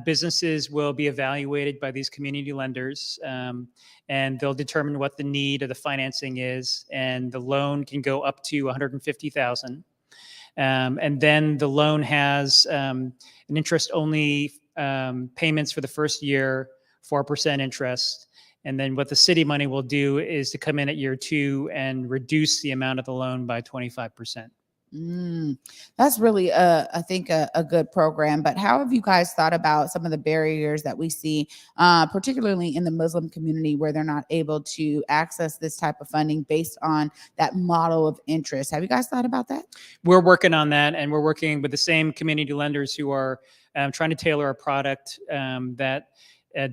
businesses will be evaluated by these community lenders, and they'll determine what the need of the financing is, and the loan can go up to $150,000. And then the loan has an interest-only payments for the first year, 4% interest. And then what the city money will do is to come in at year 2 and reduce the amount of the loan by 25%. That's really, I think, a good program. But how have you guys thought about some of the barriers that we see, particularly in the Muslim community, where they're not able to access this type of funding based on that model of interest? Have you guys thought about that? We're working on that, and we're working with the same community lenders who are trying to tailor a product that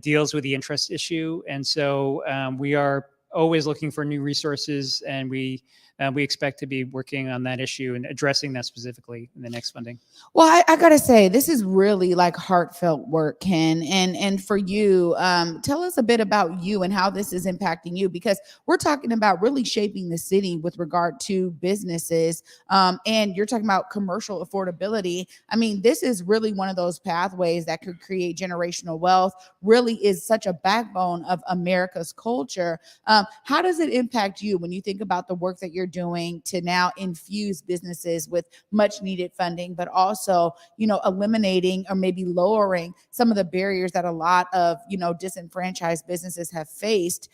deals with the interest issue. And so we are always looking for new resources, and we expect to be working on that issue and addressing that specifically in the next funding. Well, I gotta say, this is really like heartfelt work, Ken. And for you, tell us a bit about you and how this is impacting you, because we're talking about really shaping the city with regard to businesses. And you're talking about commercial affordability. I mean, this is really one of those pathways that could create generational wealth, really is such a backbone of America's culture. How does it impact you when you think about the work that you're doing to now infuse businesses with much needed funding, but also, eliminating or maybe lowering some of the barriers that a lot of, disenfranchised businesses have faced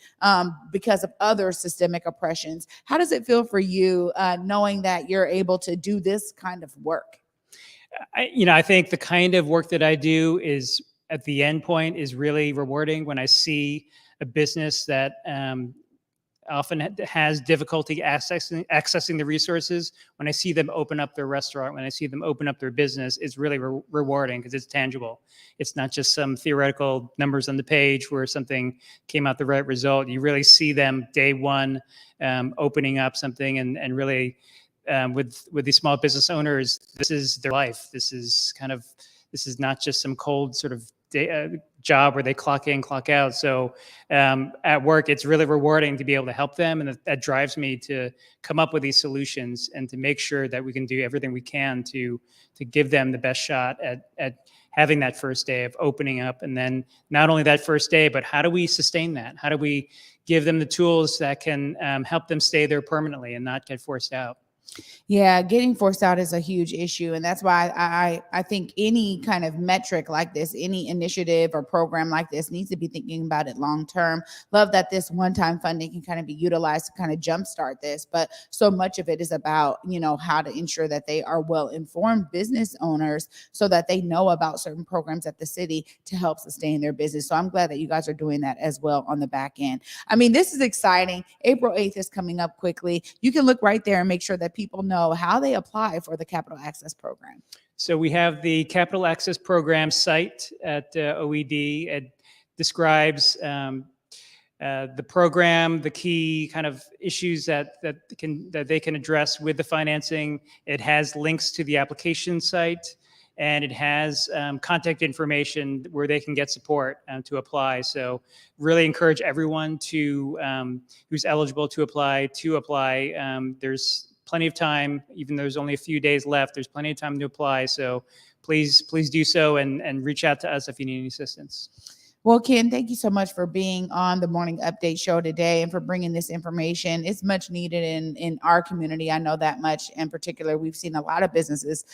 because of other systemic oppressions? How does it feel for you knowing that you're able to do this kind of work? I think the kind of work that I do is at the end point is really rewarding when I see a business that often has difficulty accessing the resources. When I see them open up their restaurant, when I see them open up their business, it's really rewarding because it's tangible. It's not just some theoretical numbers on the page where something came out the right result. You really see them day one opening up something and really with these small business owners, this is their life. This is not just some cold sort of job where they clock in, clock out. So at work, it's really rewarding to be able to help them. And that drives me to come up with these solutions and to make sure that we can do everything we can to give them the best shot at having that first day of opening up. And then not only that first day, but how do we sustain that? How do we give them the tools that can help them stay there permanently and not get forced out? Yeah, getting forced out is a huge issue. And that's why I think any kind of metric like this, any initiative or program like this needs to be thinking about it long term. Love that this one-time funding can kind of be utilized to kind of jumpstart this. But so much of it is about, how to ensure that they are well-informed business owners so that they know about certain programs at the city to help sustain their business. So I'm glad that you guys are doing that as well on the back end. I mean, this is exciting. April 8th is coming up quickly. You can look right there and make sure that people know how they apply for the Capital Access Program. So we have the Capital Access Program site at OED. It describes the program, the key kind of issues that they can address with the financing. It has links to the application site, and it has contact information where they can get support to apply. So really encourage everyone who's eligible to apply. There's plenty of time, even though there's only a few days left, there's plenty of time to apply. So please do so and reach out to us if you need any assistance. Well, Ken, thank you so much for being on the Morning Update show today and for bringing this information. It's much needed in our community. I know that much. In particular, we've seen a lot of businesses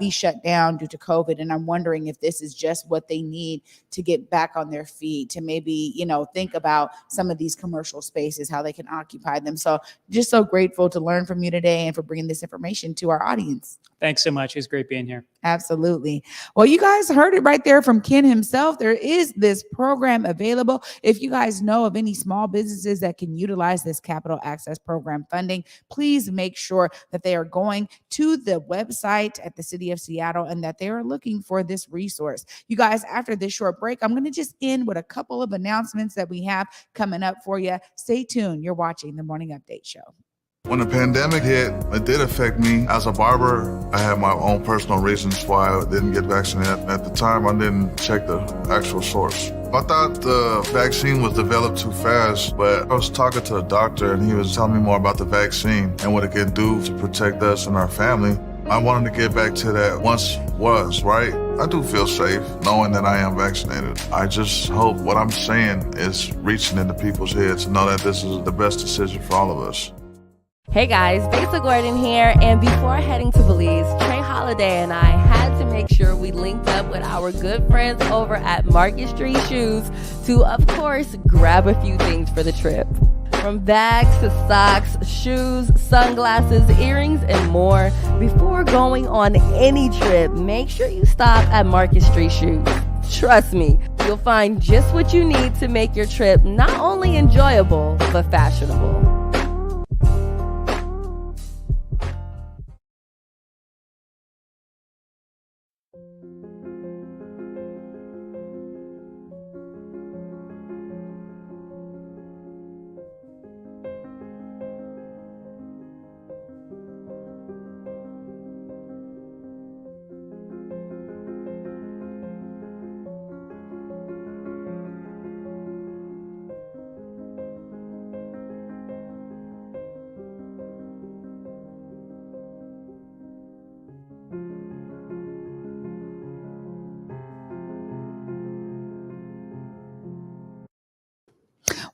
be shut down due to COVID. And I'm wondering if this is just what they need to get back on their feet, to maybe, think about some of these commercial spaces, how they can occupy them. So just so grateful to learn from you today and for bringing this information to our audience. Thanks so much. It's great being here. Absolutely. Well, you guys heard it right there from Ken himself. There is this program available. If you guys know of any small businesses that can utilize this Capital Access Program funding, please make sure that they are going to the website at the City of Seattle and that they are looking for this resource. You guys, after this short break, I'm going to just end with a couple of announcements that we have coming up for you. Stay tuned. You're watching the Morning Update Show. When the pandemic hit, it did affect me. As a barber, I had my own personal reasons why I didn't get vaccinated. At the time, I didn't check the actual source. I thought the vaccine was developed too fast, but I was talking to a doctor and he was telling me more about the vaccine and what it can do to protect us and our family. I wanted to get back to that once was, right? I do feel safe knowing that I am vaccinated. I just hope what I'm saying is reaching into people's heads to know that this is the best decision for all of us. Hey guys, Besa Gordon here, and before heading to Belize, Trey Holiday and I had to make sure we linked up with our good friends over at Market Street Shoes to, of course, grab a few things for the trip. From bags to socks, shoes, sunglasses, earrings, and more. Before going on any trip, make sure you stop at Market Street Shoes. Trust me, you'll find just what you need to make your trip not only enjoyable, but fashionable.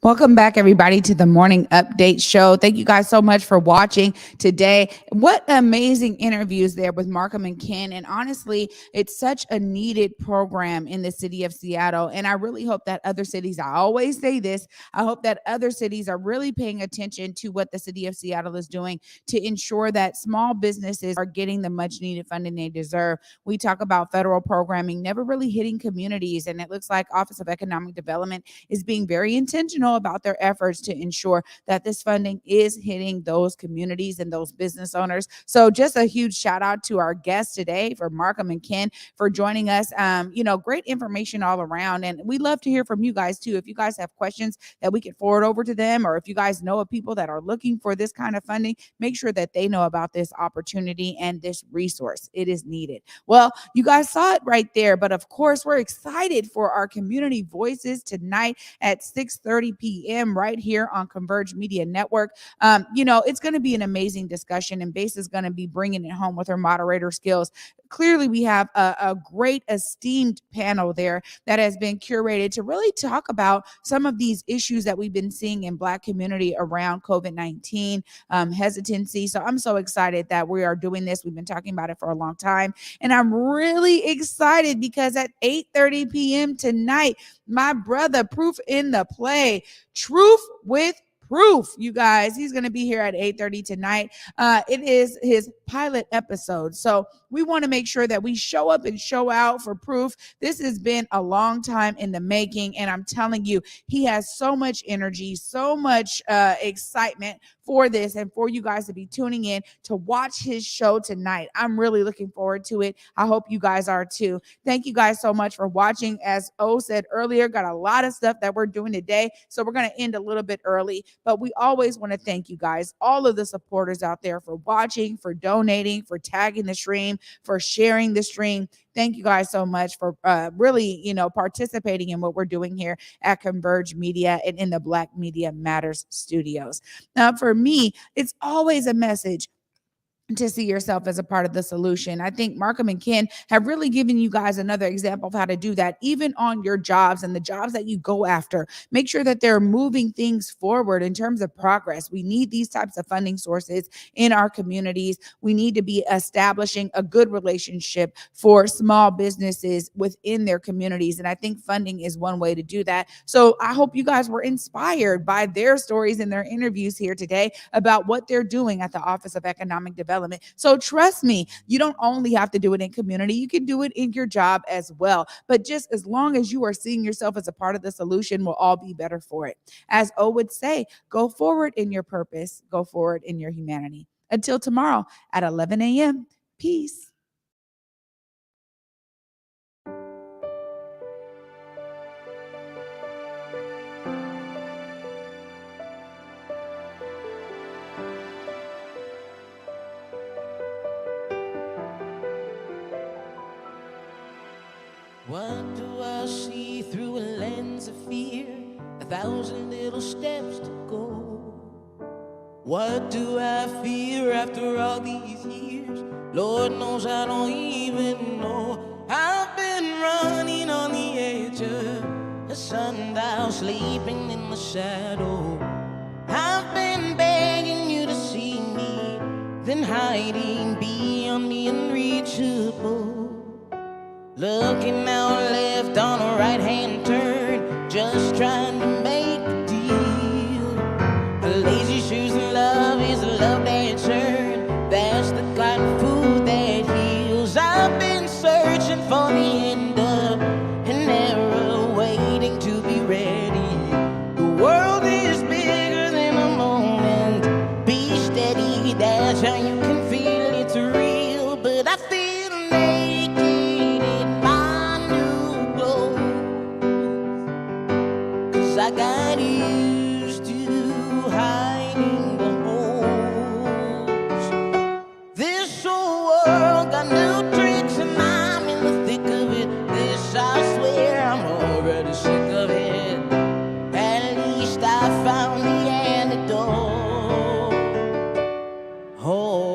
Welcome back, everybody, to the Morning Update Show. Thank you guys so much for watching today. What amazing interviews there with Markham and Ken. And honestly, it's such a needed program in the city of Seattle. And I really hope that other cities, I always say this, I hope that other cities are really paying attention to what the city of Seattle is doing to ensure that small businesses are getting the much needed funding they deserve. We talk about federal programming never really hitting communities. And it looks like Office of Economic Development is being very intentional about their efforts to ensure that this funding is hitting those communities and those business owners. So just a huge shout out to our guests today for Markham and Ken for joining us. Great information all around. And we love to hear from you guys too. If you guys have questions that we can forward over to them, or if you guys know of people that are looking for this kind of funding, make sure that they know about this opportunity and this resource. It is needed. Well, you guys saw it right there, but of course, we're excited for our community voices tonight at 6:30 p.m. right here on Converge Media Network. It's going to be an amazing discussion, and Base is going to be bringing it home with her moderator skills. Clearly, we have a great esteemed panel there that has been curated to really talk about some of these issues that we've been seeing in Black community around COVID-19 hesitancy. So I'm so excited that we are doing this. We've been talking about it for a long time, and I'm really excited because at 8:30 p.m. tonight, my brother Proof in the Play, Truth with Proof, you guys, he's going to be here at 8:30 tonight. It is his pilot episode. So we want to make sure that we show up and show out for Proof. This has been a long time in the making. And I'm telling you, he has so much energy, so much excitement for this and for you guys to be tuning in to watch his show tonight. I'm really looking forward to it. I hope you guys are too. Thank you guys so much for watching. As O said earlier, got a lot of stuff that we're doing today. So we're going to end a little bit early, but we always want to thank you guys, all of the supporters out there, for watching, for donating, for tagging the stream, for sharing the stream. Thank you guys so much for really, participating in what we're doing here at Converge Media and in the Black Media Matters studios. Now, for me, it's always a message to see yourself as a part of the solution. I think Markham and Ken have really given you guys another example of how to do that, even on your jobs and the jobs that you go after. Make sure that they're moving things forward in terms of progress. We need these types of funding sources in our communities. We need to be establishing a good relationship for small businesses within their communities. And I think funding is one way to do that. So I hope you guys were inspired by their stories and their interviews here today about what they're doing at the Office of Economic Development. So trust me, you don't only have to do it in community. You can do it in your job as well. But just as long as you are seeing yourself as a part of the solution, we'll all be better for it. As O would say, go forward in your purpose, go forward in your humanity. Until tomorrow at 11 a.m. Peace. What do I see through a lens of fear? 1,000 little steps to go. What do I fear after all these years? Lord knows I don't even know. I've been running on the edge of a sundial, sleeping in the shadow. I've been begging you to see me, then hiding beyond the unreachable. Looking out left on a right-hand turn, just trying to make a deal. A lazy shoes and love is a love that's earned. That's the kind of food that heals. I've been searching for the end of an era, waiting to be ready. The world is bigger than a moment. Be steady, that's how you can feel it's real. But I feel naked. I got used to hiding the holes. This old world got new tricks and I'm in the thick of it. This I swear I'm already sick of it. At least I found the antidote. Oh.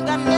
got